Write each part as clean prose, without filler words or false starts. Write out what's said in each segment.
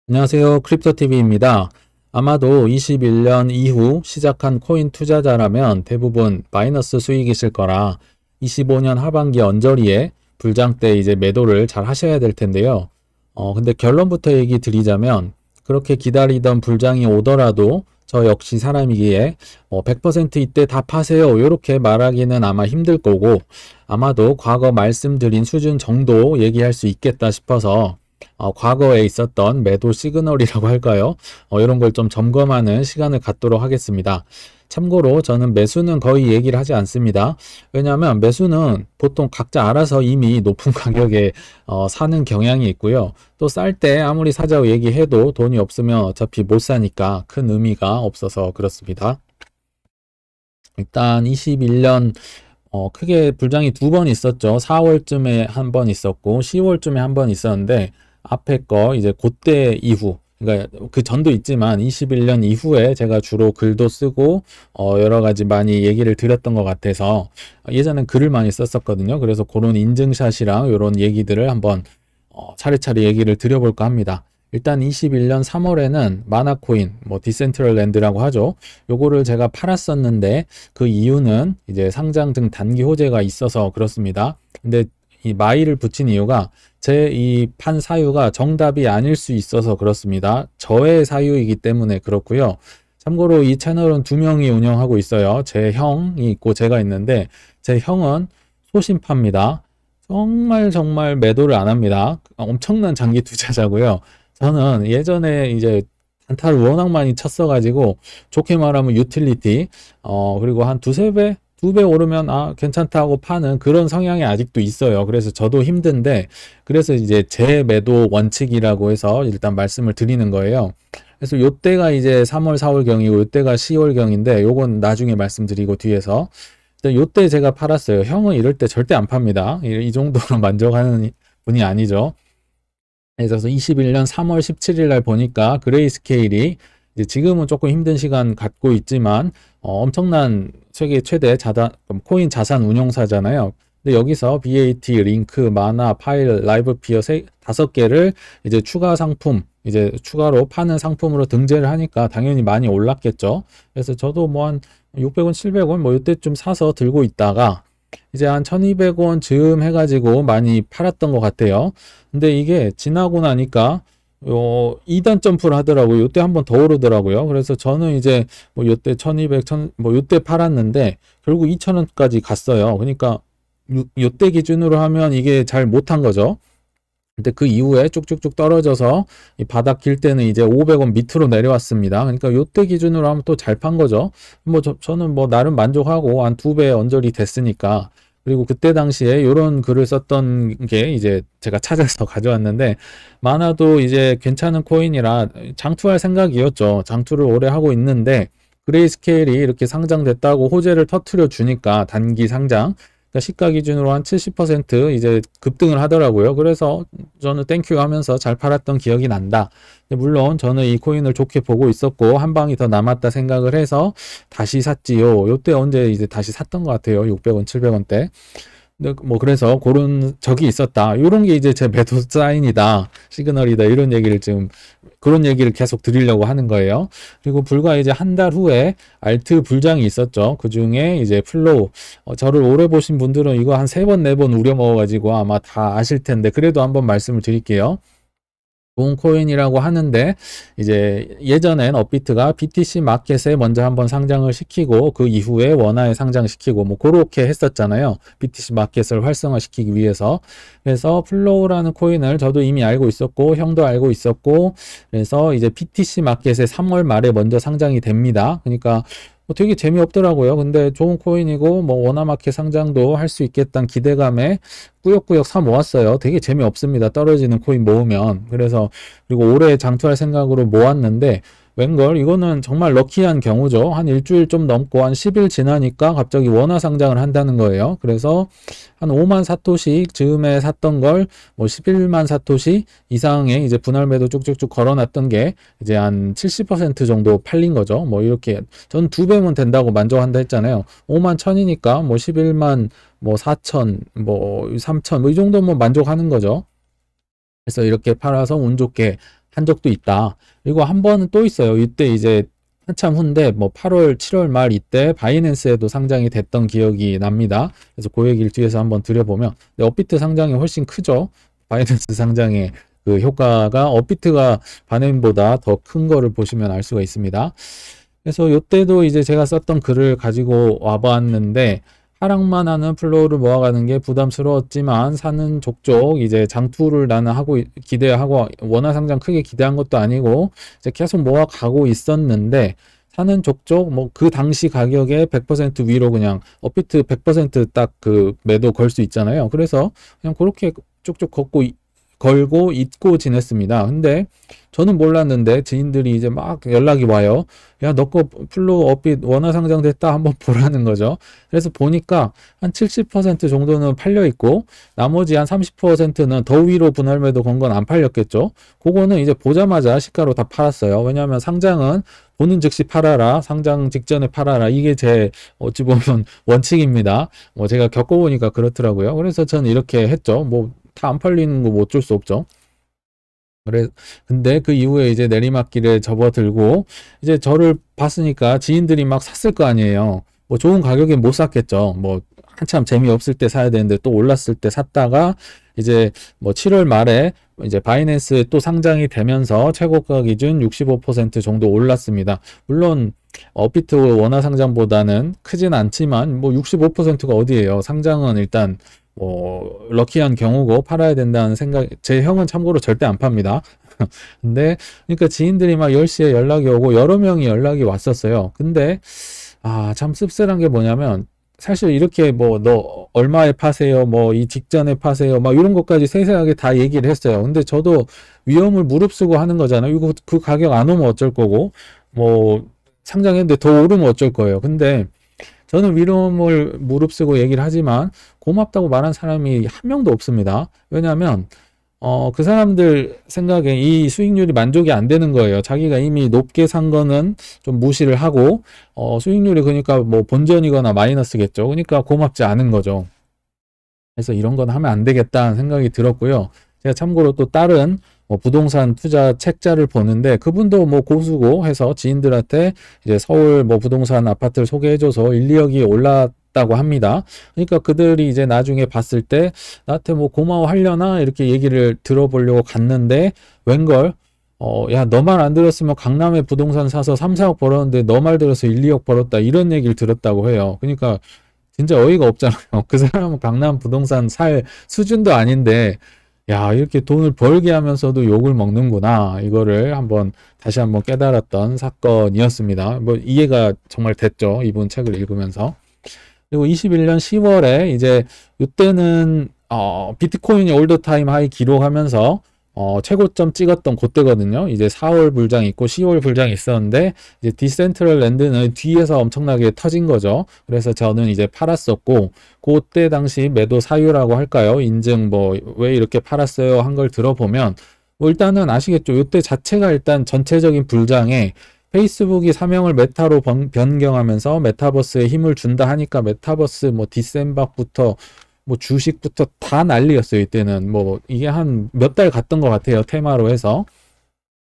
안녕하세요. 크립토TV입니다. 아마도 21년 이후 시작한 코인 투자자라면 대부분 마이너스 수익이실 거라 25년 하반기 언저리에 불장 때 이제 매도를 잘 하셔야 될 텐데요. 근데 결론부터 얘기 드리자면 그렇게 기다리던 불장이 오더라도 저 역시 사람이기에 100% 이때 다 파세요. 이렇게 말하기는 아마 힘들 거고 아마도 과거 말씀드린 수준 정도 얘기할 수 있겠다 싶어서 과거에 있었던 매도 시그널이라고 할까요? 이런 걸 좀 점검하는 시간을 갖도록 하겠습니다. 참고로 저는 매수는 거의 얘기를 하지 않습니다. 왜냐하면 매수는 보통 각자 알아서 이미 높은 가격에 사는 경향이 있고요. 또 쌀 때 아무리 사자고 얘기해도 돈이 없으면 어차피 못 사니까 큰 의미가 없어서 그렇습니다. 일단 21년 크게 불장이 두 번 있었죠. 4월쯤에 한 번 있었고 10월쯤에 한 번 있었는데 앞에 거 이제 그때 이후, 그러니까 그 전도 있지만 21년 이후에 제가 주로 글도 쓰고 여러 가지 많이 얘기를 드렸던 것 같아서 예전엔 글을 많이 썼었거든요. 그래서 그런 인증샷이랑 이런 얘기들을 한번 차례차례 얘기를 드려볼까 합니다. 일단 21년 3월에는 마나코인, 뭐 디센트럴랜드라고 하죠. 요거를 제가 팔았었는데 그 이유는 이제 상장 등 단기 호재가 있어서 그렇습니다. 근데 이 마이를 붙인 이유가 제 이 판 사유가 정답이 아닐 수 있어서 그렇습니다. 저의 사유이기 때문에 그렇고요. 참고로 이 채널은 두 명이 운영하고 있어요. 제 형이 있고 제가 있는데 제 형은 소심파입니다. 정말 매도를 안 합니다. 엄청난 장기 투자자고요. 저는 예전에 이제 단타를 워낙 많이 쳤어가지고 좋게 말하면 유틸리티 그리고 한 두세 배? 두 배 오르면 괜찮다 하고 파는 그런 성향이 아직도 있어요. 그래서 저도 힘든데 그래서 이제 제 매도 원칙이라고 해서 일단 말씀을 드리는 거예요. 그래서 요때가 이제 3월 4월 경이고 요때가 10월 경인데 요건 나중에 말씀드리고 뒤에서 일단 요때 제가 팔았어요. 형은 이럴 때 절대 안 팝니다. 이 정도로 만족하는 분이 아니죠. 그래서 21년 3월 17일 날 보니까 그레이스케일이 이제 지금은 조금 힘든 시간 갖고 있지만 엄청난 세계 최대 코인 자산 운용사잖아요. 근데 여기서 BAT, 링크, 마나, 파일, 라이브피어 다섯 개를 이제 추가 상품, 이제 추가로 파는 상품으로 등재를 하니까 당연히 많이 올랐겠죠. 그래서 저도 뭐 한 600원, 700원 뭐 이때쯤 사서 들고 있다가 이제 한 1200원 즈음 해가지고 많이 팔았던 것 같아요. 근데 이게 지나고 나니까 2단 점프를 하더라고요. 요때 한 번 더 오르더라고요. 그래서 저는 이제 뭐 요때 1200, 1000, 뭐 요때 팔았는데 결국 2000원까지 갔어요. 그러니까 요때 기준으로 하면 이게 잘 못한 거죠. 근데 그 이후에 쭉쭉쭉 떨어져서 이 바닥 길 때는 이제 500원 밑으로 내려왔습니다. 그러니까 요때 기준으로 하면 또 잘 판 거죠. 뭐 저는 뭐 나름 만족하고 한 2배 언저리 됐으니까. 그리고 그때 당시에 요런 글을 썼던 게 이제 제가 찾아서 가져왔는데 많아도 이제 괜찮은 코인이라 장투할 생각이었죠. 장투를 오래 하고 있는데 그레이스케일이 이렇게 상장됐다고 호재를 터트려 주니까 단기 상장 그러니까 시가 기준으로 한 70% 이제 급등을 하더라고요. 그래서 저는 땡큐 하면서 잘 팔았던 기억이 난다. 물론 저는 이 코인을 좋게 보고 있었고 한 방이 더 남았다 생각을 해서 다시 샀지요. 요때 언제 이제 다시 샀던 것 같아요. 600원, 700원대. 뭐 그래서 그런 적이 있었다. 이런 게 이제 제 매도 사인이다. 시그널이다. 이런 얘기를 지금 그런 얘기를 계속 드리려고 하는 거예요. 그리고 불과 이제 한 달 후에 알트 불장이 있었죠. 그 중에 이제 플로우 저를 오래 보신 분들은 이거 한 3번, 4번 우려 먹어가지고 아마 다 아실 텐데 그래도 한번 말씀을 드릴게요. 좋은 코인이라고 하는데 이제 예전엔 업비트가 BTC 마켓에 먼저 한번 상장을 시키고 그 이후에 원화에 상장시키고 뭐 그렇게 했었잖아요. BTC 마켓을 활성화시키기 위해서. 그래서 플로우라는 코인을 저도 이미 알고 있었고 형도 알고 있었고 그래서 이제 BTC 마켓에 3월 말에 먼저 상장이 됩니다. 그러니까 뭐 되게 재미없더라고요. 근데 좋은 코인이고 뭐 원화마켓 상장도 할 수 있겠다는 기대감에 꾸역꾸역 사 모았어요. 되게 재미없습니다. 떨어지는 코인 모으면. 그래서 그리고 올해 장투할 생각으로 모았는데 웬걸 이거는 정말 럭키한 경우죠. 한 일주일 좀 넘고 한 10일 지나니까 갑자기 원화 상장을 한다는 거예요. 그래서 한 5만 사토시 즈음에 샀던 걸 뭐 11만 사토시 이상의 이제 분할 매도 쭉쭉쭉 걸어놨던 게 이제 한 70% 정도 팔린 거죠. 뭐 이렇게 전 2배면 된다고 만족한다 했잖아요. 5만 1000이니까 뭐 11만 뭐 4천 뭐 3천 뭐 이 정도면 만족하는 거죠. 그래서 이렇게 팔아서 운 좋게 한 적도 있다. 그리고 한 번은 또 있어요. 이때 이제 한참 후인데 뭐 8월, 7월 말 이때 바이낸스에도 상장이 됐던 기억이 납니다. 그래서 그 얘기를 뒤에서 한번 드려보면 업비트 상장이 훨씬 크죠. 바이낸스 상장의 그 효과가 업비트가 바이낸보다 더 큰 거를 보시면 알 수가 있습니다. 그래서 이때도 이제 제가 썼던 글을 가지고 와봤는데 하락만 하는 플로우를 모아가는 게 부담스러웠지만 사는 족족 이제 장투를 나는 하고 기대하고 원화 상장 크게 기대한 것도 아니고 이제 계속 모아가고 있었는데 사는 족족 뭐 그 당시 가격에 100% 위로 그냥 업비트 100% 딱 그 매도 걸 수 있잖아요. 그래서 그냥 그렇게 쭉쭉 걸고 잊고 지냈습니다. 근데 저는 몰랐는데 지인들이 이제 막 연락이 와요. 야, 너 거 플로우 업빗 원화 상장됐다 한번 보라는 거죠. 그래서 보니까 한 70% 정도는 팔려 있고 나머지 한 30%는 더 위로 분할 매도 건 건 안 팔렸겠죠. 그거는 이제 보자마자 시가로 다 팔았어요. 왜냐하면 상장은 보는 즉시 팔아라, 상장 직전에 팔아라. 이게 제 어찌 보면 원칙입니다. 뭐 제가 겪어보니까 그렇더라고요. 그래서 저는 이렇게 했죠. 뭐 다 안 팔리는 거 뭐 어쩔 수 없죠. 근데 그 이후에 이제 내리막길에 접어들고 이제 저를 봤으니까 지인들이 막 샀을 거 아니에요. 뭐 좋은 가격에 못 샀겠죠. 뭐 한참 재미없을 때 사야 되는데 또 올랐을 때 샀다가 이제 뭐 7월 말에 이제 바이낸스 또 상장이 되면서 최고가 기준 65% 정도 올랐습니다. 물론 업비트 원화 상장보다는 크진 않지만 뭐 65%가 어디예요. 상장은 일단 뭐 럭키한 경우고 팔아야 된다는 생각. 제 형은 참고로 절대 안 팝니다. 근데 그러니까 지인들이 막 10시에 연락이 오고 여러 명이 연락이 왔었어요. 근데 참 씁쓸한 게 뭐냐면 사실 이렇게 뭐 너 얼마에 파세요, 뭐 이 직전에 파세요, 막 이런 것까지 세세하게 다 얘기를 했어요. 근데 저도 위험을 무릅쓰고 하는 거잖아요. 이거 그 가격 안 오면 어쩔 거고 뭐 상장했는데 더 오르면 어쩔 거예요. 근데 저는 위험을 무릅쓰고 얘기를 하지만 고맙다고 말한 사람이 한 명도 없습니다. 왜냐하면 그 사람들 생각에 이 수익률이 만족이 안 되는 거예요. 자기가 이미 높게 산 거는 좀 무시를 하고 수익률이 그러니까 뭐 본전이거나 마이너스겠죠. 그러니까 고맙지 않은 거죠. 그래서 이런 건 하면 안 되겠다는 생각이 들었고요. 제가 참고로 또 다른 뭐 부동산 투자 책자를 보는데 그분도 뭐 고수고 해서 지인들한테 이제 서울 뭐 부동산 아파트를 소개해줘서 1, 2억이 올랐다고 합니다. 그러니까 그들이 이제 나중에 봤을 때 나한테 뭐 고마워하려나 이렇게 얘기를 들어보려고 갔는데 웬걸 야, 너 말 안 들었으면 강남에 부동산 사서 3, 4억 벌었는데 너 말 들어서 1, 2억 벌었다 이런 얘기를 들었다고 해요. 그러니까 진짜 어이가 없잖아요. 그 사람은 강남 부동산 살 수준도 아닌데 야, 이렇게 돈을 벌게 하면서도 욕을 먹는구나. 이거를 다시 한번 깨달았던 사건이었습니다. 뭐 이해가 정말 됐죠. 이분 책을 읽으면서. 그리고 21년 10월에 이제 이때는 비트코인이 올더타임 하이 기록하면서 최고점 찍었던 그때거든요. 이제 4월 불장이 있고 10월 불장이 있었는데 이제 디센트럴랜드는 뒤에서 엄청나게 터진 거죠. 그래서 저는 이제 팔았었고 그때 당시 매도 사유라고 할까요? 인증 뭐 왜 이렇게 팔았어요 한 걸 들어보면 뭐 일단은 아시겠죠. 이때 자체가 일단 전체적인 불장에 페이스북이 사명을 메타로 변경하면서 메타버스에 힘을 준다 하니까 메타버스 뭐 디셈박부터 뭐 주식부터 다 난리였어요. 이때는 뭐 이게 한 몇 달 갔던 것 같아요. 테마로 해서.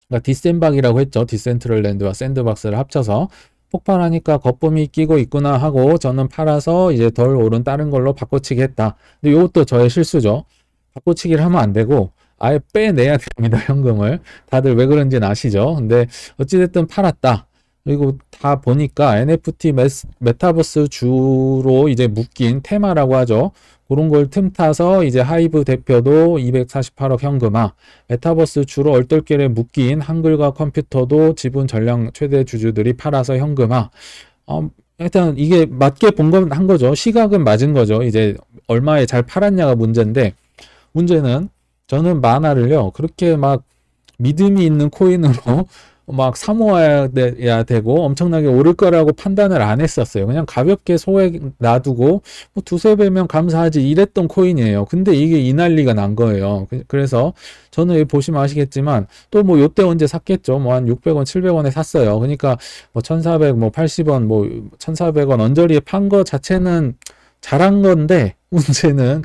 그러니까 디셈박이라고 했죠. 디센트럴랜드와 샌드박스를 합쳐서 폭발하니까 거품이 끼고 있구나 하고 저는 팔아서 이제 덜 오른 다른 걸로 바꿔치기 했다. 근데 이것도 저의 실수죠. 바꿔치기를 하면 안 되고 아예 빼내야 됩니다. 현금을. 다들 왜 그런지는 아시죠? 근데 어찌됐든 팔았다. 그리고 다 보니까 NFT 메타버스 주로 이제 묶인 테마라고 하죠. 그런 걸 틈타서 이제 하이브 대표도 248억 현금화, 메타버스 주로 얼떨결에 묶인 한글과 컴퓨터도 지분 전량 최대 주주들이 팔아서 현금화. 일단 이게 맞게 한 거죠. 시각은 맞은 거죠. 이제 얼마에 잘 팔았냐가 문제인데 문제는 저는 만화를요 그렇게 막 믿음이 있는 코인으로 막 사모아야 되고 엄청나게 오를 거라고 판단을 안 했었어요. 그냥 가볍게 소액 놔두고 뭐 두세 배면 감사하지 이랬던 코인이에요. 근데 이게 이 난리가 난 거예요. 그래서 저는 여기 보시면 아시겠지만 또 뭐 요때 언제 샀겠죠. 뭐 한 600원, 700원에 샀어요. 그러니까 뭐 1,400, 뭐 80원, 뭐 1,400원 언저리에 판 거 자체는 잘한 건데 문제는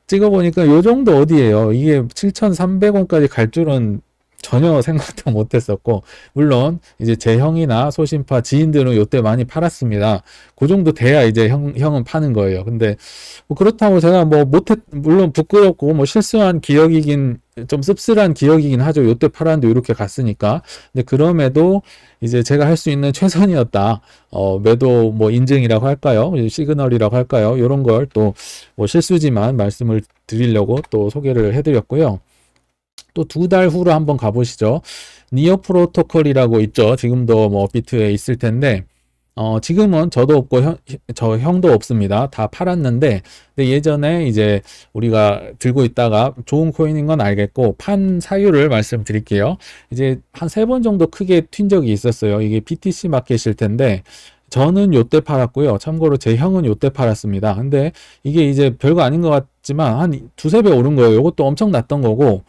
찍어보니까 요 정도 어디예요. 이게 7,300원까지 갈 줄은 전혀 생각도 못 했었고, 물론 이제 제 형이나 소신파 지인들은 요때 많이 팔았습니다. 그 정도 돼야 이제 형은 파는 거예요. 근데 뭐 그렇다고 제가 뭐 물론 부끄럽고 뭐 실수한 기억이긴, 좀 씁쓸한 기억이긴 하죠. 요때 팔았는데 이렇게 갔으니까. 근데 그럼에도 이제 제가 할 수 있는 최선이었다. 매도 뭐 인증이라고 할까요? 시그널이라고 할까요? 이런 걸 또 뭐 실수지만 말씀을 드리려고 또 소개를 해드렸고요. 또 2달 후로 한번 가보시죠. 니어 프로토콜이라고 있죠. 지금도 뭐 업비트에 있을 텐데, 지금은 저도 없고 저 형도 없습니다. 다 팔았는데, 근데 예전에 이제 우리가 들고 있다가 좋은 코인인 건 알겠고, 판 사유를 말씀드릴게요. 이제 한 3번 정도 크게 튄 적이 있었어요. 이게 BTC 마켓일 텐데, 저는 요때 팔았고요. 참고로 제 형은 요때 팔았습니다. 근데 이게 이제 별거 아닌 것 같지만 한 2~3배 오른 거예요. 이것도 엄청 났던 거고,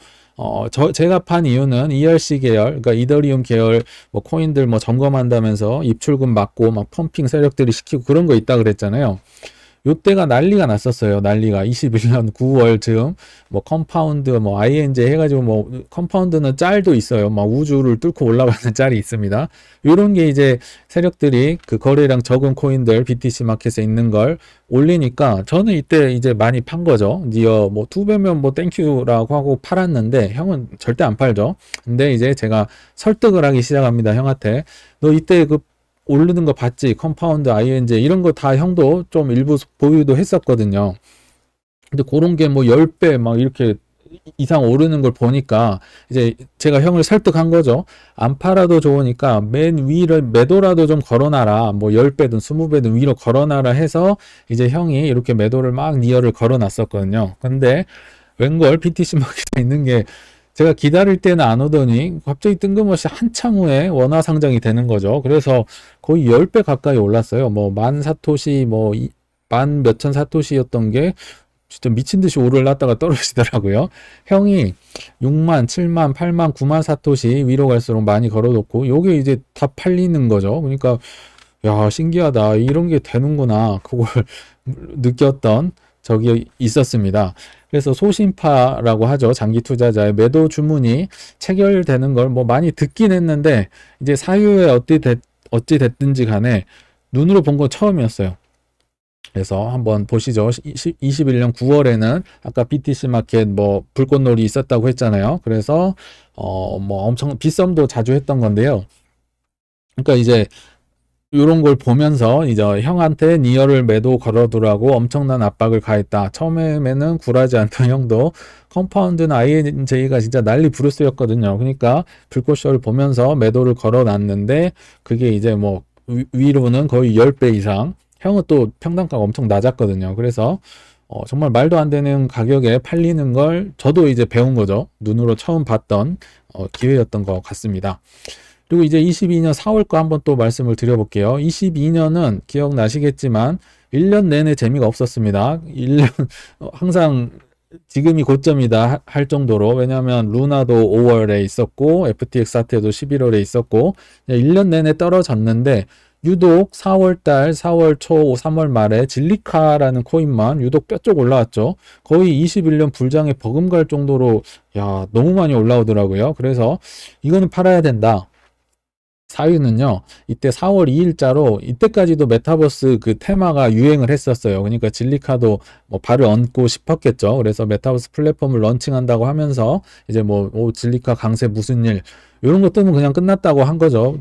제가 판 이유는 ERC 계열, 그러니까 이더리움 계열 뭐 코인들 뭐 점검한다면서 입출금 막고 막 펌핑 세력들이 시키고 그런 거 있다 그랬잖아요. 요때가 난리가 났었어요. 난리가 21년 9월 즈음 뭐 컴파운드 뭐 INJ 해가지고 뭐 컴파운드는 짤도 있어요. 막 우주를 뚫고 올라가는 짤이 있습니다. 요런 게 이제 세력들이 그 거래량 적은 코인들 BTC 마켓에 있는 걸 올리니까 저는 이때 이제 많이 판 거죠. 니어 뭐 2배면 뭐 땡큐라고 하고 팔았는데 형은 절대 안 팔죠. 근데 이제 제가 설득을 하기 시작합니다. 형한테. 너 이때 그 오르는 거 봤지? 컴파운드, INJ 이런 거 다 형도 좀 일부 보유도 했었거든요. 근데 그런 게 뭐 10배 막 이렇게 이상 오르는 걸 보니까 이제 제가 형을 설득한 거죠. 안 팔아도 좋으니까 맨 위를 매도라도 좀 걸어놔라. 뭐 10배든 20배든 위로 걸어놔라 해서 이제 형이 이렇게 매도를 막 니어를 걸어놨었거든요. 근데 웬걸 BTC 마켓에 있는 게 제가 기다릴 때는 안 오더니 갑자기 뜬금없이 한참 후에 원화 상장이 되는 거죠. 그래서 거의 10배 가까이 올랐어요. 뭐 만 사토시 뭐 만 몇천 사토시였던 게 진짜 미친 듯이 오르렀다가 떨어지더라고요. 형이 6만, 7만, 8만, 9만 사토시 위로 갈수록 많이 걸어놓고 요게 이제 다 팔리는 거죠. 그러니까 야, 신기하다. 이런 게 되는구나. 그걸 느꼈던 적이 있었습니다. 그래서 소신파라고 하죠. 장기 투자자의 매도 주문이 체결되는 걸 뭐 많이 듣긴 했는데 이제 사유에 어찌 됐든지 간에 눈으로 본 건 처음이었어요. 그래서 한번 보시죠. 21년 9월에는 아까 BTC 마켓 뭐 불꽃놀이 있었다고 했잖아요. 그래서 뭐 엄청 빗썸도 자주 했던 건데요. 그러니까 이제 이런 걸 보면서 이제 형한테 니어를 매도 걸어두라고 엄청난 압박을 가했다. 처음에는 굴하지 않던 형도 컴파운드나 INJ가 진짜 난리 부르스였거든요. 그러니까 불꽃쇼를 보면서 매도를 걸어놨는데 그게 이제 뭐 위로는 거의 10배 이상. 형은 또 평단가가 엄청 낮았거든요. 그래서 정말 말도 안 되는 가격에 팔리는 걸 저도 이제 배운 거죠. 눈으로 처음 봤던 기회였던 것 같습니다. 그리고 이제 22년 4월 거 한번 또 말씀을 드려볼게요. 22년은 기억나시겠지만 1년 내내 재미가 없었습니다. 1년 항상 지금이 고점이다 할 정도로, 왜냐하면 루나도 5월에 있었고 FTX 사태도 11월에 있었고 1년 내내 떨어졌는데 유독 4월달, 4월 초, 3월 말에 질리카라는 코인만 유독 뼈쪽 올라왔죠. 거의 21년 불장에 버금갈 정도로 야, 너무 많이 올라오더라고요. 그래서 이거는 팔아야 된다. 사유는요, 이때 4월 2일자로 이때까지도 메타버스 그 테마가 유행을 했었어요. 그러니까 질리카도 뭐 발을 얹고 싶었겠죠. 그래서 메타버스 플랫폼을 런칭한다고 하면서 이제 뭐 질리카 강세 무슨 일 이런 것 뜨면 그냥 끝났다고 한 거죠.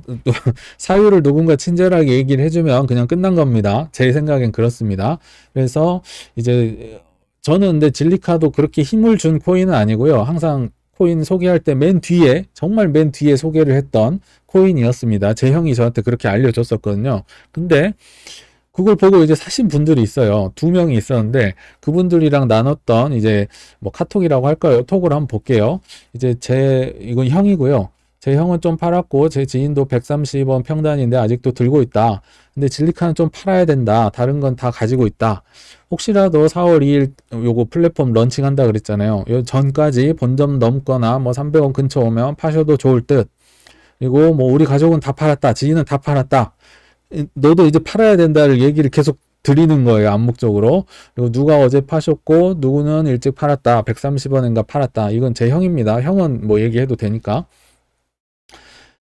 사유를 누군가 친절하게 얘기를 해주면 그냥 끝난 겁니다. 제 생각엔 그렇습니다. 그래서 이제 저는 근데 질리카도 그렇게 힘을 준 코인은 아니고요. 항상 코인 소개할 때 맨 뒤에, 정말 맨 뒤에 소개를 했던 코인이었습니다. 제 형이 저한테 그렇게 알려줬었거든요. 근데 그걸 보고 이제 사신 분들이 있어요. 2명이 있었는데 그분들이랑 나눴던 이제 뭐 카톡이라고 할까요? 톡을 한번 볼게요. 이제 이건 형이고요. 제 형은 좀 팔았고 제 지인도 130원 평단인데 아직도 들고 있다. 근데 질리카는 좀 팔아야 된다. 다른 건 다 가지고 있다. 혹시라도 4월 2일 요거 플랫폼 런칭한다 그랬잖아요. 요 전까지 본점 넘거나 뭐 300원 근처 오면 파셔도 좋을 듯. 그리고 뭐 우리 가족은 다 팔았다. 지인은 다 팔았다. 너도 이제 팔아야 된다를 얘기를 계속 드리는 거예요, 암묵적으로. 그리고 누가 어제 파셨고 누구는 일찍 팔았다, 130원인가 팔았다. 이건 제 형입니다. 형은 뭐 얘기해도 되니까.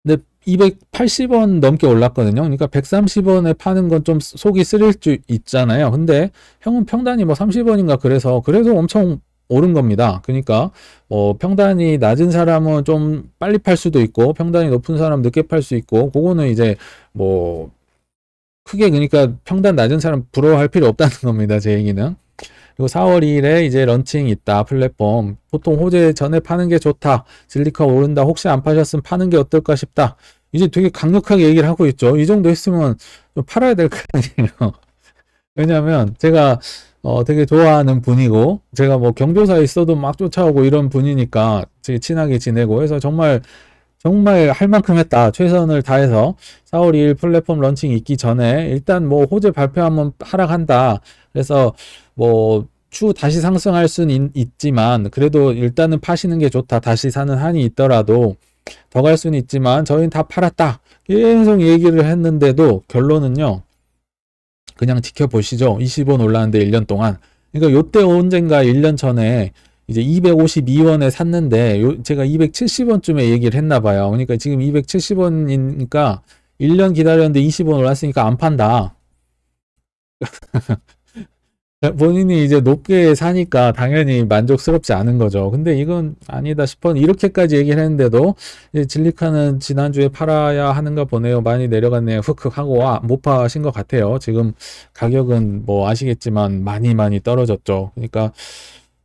근데 280원 넘게 올랐거든요. 그러니까 130원에 파는 건 좀 속이 쓰릴 수 있잖아요. 근데 형은 평단이 뭐 30원인가 그래도 엄청 오른 겁니다. 그러니까 뭐 평단이 낮은 사람은 좀 빨리 팔 수도 있고 평단이 높은 사람 늦게 팔 수 있고, 그거는 이제 뭐 크게, 그러니까 평단 낮은 사람 부러워할 필요 없다는 겁니다, 제 얘기는. 그리고 4월 2일에 이제 런칭 있다, 플랫폼. 보통 호재 전에 파는 게 좋다, 진리카 오른다, 혹시 안 파셨으면 파는 게 어떨까 싶다. 이제 되게 강력하게 얘기를 하고 있죠. 이 정도 했으면 좀 팔아야 될 거 아니에요. 왜냐면 제가 되게 좋아하는 분이고, 제가 뭐 경조사에 있어도 막 쫓아오고 이런 분이니까 되게 친하게 지내고 해서 정말 할 만큼 했다, 최선을 다해서. 4월 2일 플랫폼 런칭 있기 전에 일단 뭐 호재 발표하면 하락한다, 그래서 뭐 추후 다시 상승할 수는 있지만 그래도 일단은 파시는 게 좋다, 다시 사는 한이 있더라도 더 갈 수는 있지만 저희는 다 팔았다, 계속 얘기를 했는데도 결론은요, 그냥 지켜보시죠. 20원 올랐는데 1년 동안. 그러니까 요때 언젠가 1년 전에 이제 252원에 샀는데 제가 270원쯤에 얘기를 했나 봐요. 그러니까 지금 270원이니까 1년 기다렸는데 20원 올랐으니까 안 판다. 본인이 이제 높게 사니까 당연히 만족스럽지 않은 거죠. 근데 이건 아니다 싶어 이렇게까지 얘기를 했는데도 이제 진리카는 지난주에 팔아야 하는가 보네요, 많이 내려갔네요, 흑흑 하고 못 파신 것 같아요. 지금 가격은 뭐 아시겠지만 많이 떨어졌죠. 그러니까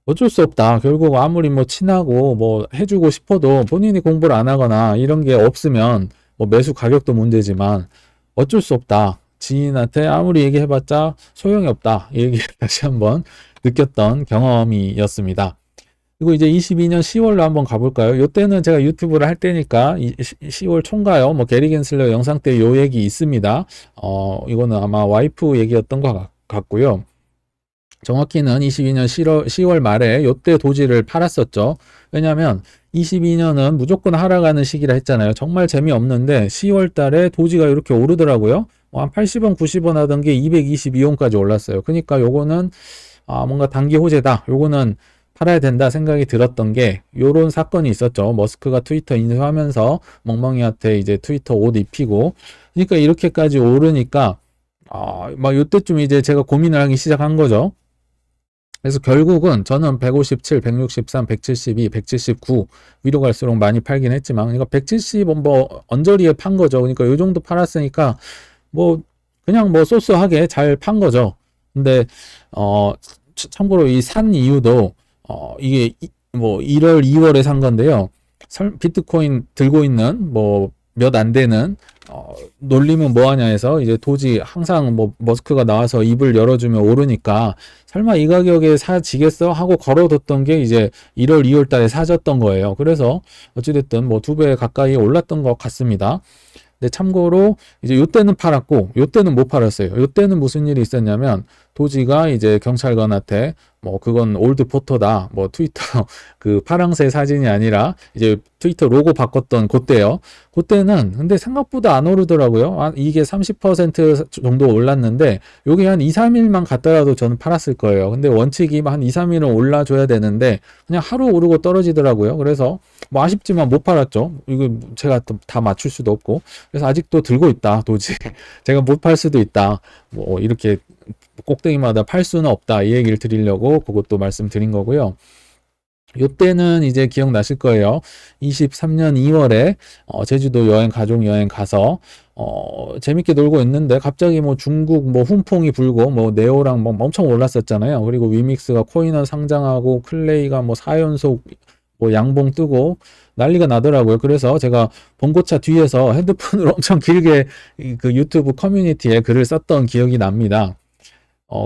어쩔 수 없다. 결국 아무리 뭐 친하고 뭐 해주고 싶어도 본인이 공부를 안 하거나 이런 게 없으면 뭐 매수 가격도 문제지만 어쩔 수 없다. 지인한테 아무리 얘기해봤자 소용이 없다, 이 얘기를 다시 한번 느꼈던 경험이었습니다. 그리고 이제 22년 10월로 한번 가볼까요? 이때는 제가 유튜브를 할 때니까 10월 초인가요? 뭐 게리 겐슬러 영상 때 요 얘기 있습니다. 이거는 아마 와이프 얘기였던 것 같고요. 정확히는 22년 10월 말에 요때 도지를 팔았었죠. 왜냐하면 22년은 무조건 하락하는 시기라 했잖아요. 정말 재미없는데 10월 달에 도지가 이렇게 오르더라고요. 한 80원, 90원 하던 게 222원까지 올랐어요. 그러니까 요거는 뭔가 단기 호재다, 요거는 팔아야 된다 생각이 들었던 게 요런 사건이 있었죠. 머스크가 트위터 인수하면서 멍멍이한테 이제 트위터 옷 입히고, 그러니까 이렇게까지 오르니까 막 요때쯤 이제 제가 고민을 하기 시작한 거죠. 그래서 결국은 저는 157, 163, 172, 179 위로 갈수록 많이 팔긴 했지만, 그러니까 170 뭐 언저리에 판 거죠. 그러니까 요 정도 팔았으니까 뭐 그냥 뭐 소소하게 잘 판 거죠. 근데 참고로 이 산 이유도 이게 뭐 1월, 2월에 산 건데요. 비트코인 들고 있는 뭐 몇 안 되는 놀리면 뭐하냐 해서 이제 도지 항상 뭐 머스크가 나와서 입을 열어주면 오르니까 설마 이 가격에 사지겠어 하고 걸어뒀던 게 이제 1월, 2월 달에 사졌던 거예요. 그래서 어찌됐든 뭐 2배 가까이 올랐던 것 같습니다. 근데 참고로 이제 요때는 팔았고 요때는 못 팔았어요. 요때는 무슨 일이 있었냐면 도지가 이제 경찰관한테 뭐 그건 올드 포토다, 뭐 트위터 그 파랑새 사진이 아니라 이제 트위터 로고 바꿨던 그때요. 그때는 근데 생각보다 안 오르더라고요. 이게 30% 정도 올랐는데 요게 한 2, 3일만 갔더라도 저는 팔았을 거예요. 근데 원칙이 한 2, 3일은 올라줘야 되는데 그냥 하루 오르고 떨어지더라고요. 그래서 뭐 아쉽지만 못 팔았죠. 이거 제가 또 다 맞출 수도 없고. 그래서 아직도 들고 있다, 도지. 제가 못 팔 수도 있다, 뭐 이렇게 꼭대기마다 팔 수는 없다, 이 얘기를 드리려고 그것도 말씀드린 거고요. 요때는 이제 기억나실 거예요. 23년 2월에 제주도 가족 여행 가서 재밌게 놀고 있는데 갑자기 뭐 중국 뭐 훈풍이 불고 뭐 네오랑 뭐 엄청 올랐었잖아요. 그리고 위믹스가 코인원 상장하고 클레이가 뭐 4연속 뭐 양봉 뜨고 난리가 나더라고요. 그래서 제가 봉고차 뒤에서 핸드폰으로 엄청 길게 그 유튜브 커뮤니티에 글을 썼던 기억이 납니다.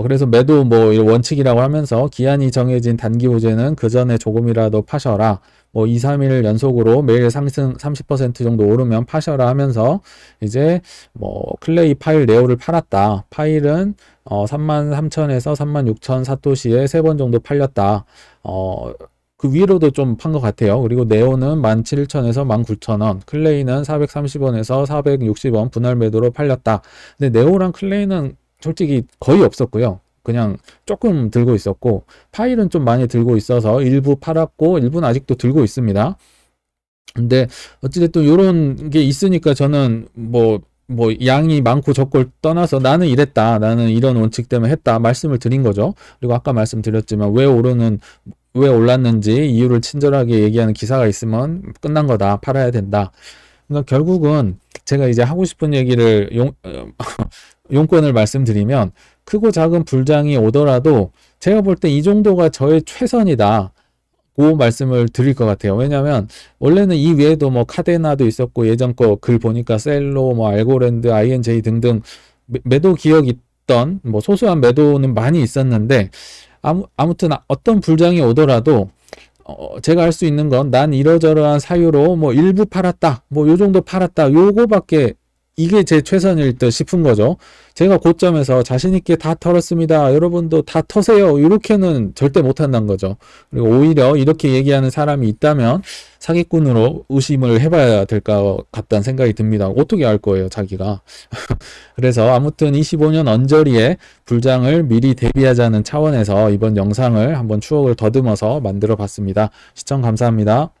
그래서 매도 뭐 원칙이라고 하면서 기한이 정해진 단기 호재는 그 전에 조금이라도 파셔라. 뭐 2, 3일 연속으로 매일 상승 30% 정도 오르면 파셔라 하면서 이제 뭐 클레이 파일 네오를 팔았다. 파일은 33,000에서 36,000 사토시에 3번 정도 팔렸다. 그 위로도 좀 판 것 같아요. 그리고 네오는 17,000에서 19,000원, 클레이는 430원에서 460원 분할 매도로 팔렸다. 근데 네오랑 클레이는 솔직히 거의 없었고요. 그냥 조금 들고 있었고, 파일은 좀 많이 들고 있어서 일부 팔았고, 일부는 아직도 들고 있습니다. 근데 어찌됐든 이런 게 있으니까 저는 뭐 양이 많고 적고를 떠나서 나는 이랬다, 나는 이런 원칙 때문에 했다 말씀을 드린 거죠. 그리고 아까 말씀드렸지만 왜 올랐는지 이유를 친절하게 얘기하는 기사가 있으면 끝난 거다, 팔아야 된다. 그러니까 결국은 제가 이제 하고 싶은 얘기를 용건을 말씀드리면, 크고 작은 불장이 오더라도 제가 볼 때 이 정도가 저의 최선이다 고 말씀을 드릴 것 같아요. 왜냐면 원래는 이 외에도 뭐 카데나도 있었고, 예전 거 글 보니까 셀로, 뭐 알고랜드, INJ 등등 매도 기억 있던 뭐 소소한 매도는 많이 있었는데, 아무튼 어떤 불장이 오더라도 제가 할 수 있는 건 난 이러저러한 사유로 뭐 일부 팔았다, 뭐 요 정도 팔았다, 요거밖에, 이게 제 최선일 듯 싶은 거죠. 제가 고점에서 자신있게 다 털었습니다, 여러분도 다 터세요, 이렇게는 절대 못한다는 거죠. 그리고 오히려 이렇게 얘기하는 사람이 있다면 사기꾼으로 의심을 해봐야 될 것 같다는 생각이 듭니다. 어떻게 알 거예요, 자기가. 그래서 아무튼 25년 언저리에 불장을 미리 대비하자는 차원에서 이번 영상을 한번 추억을 더듬어서 만들어 봤습니다. 시청 감사합니다.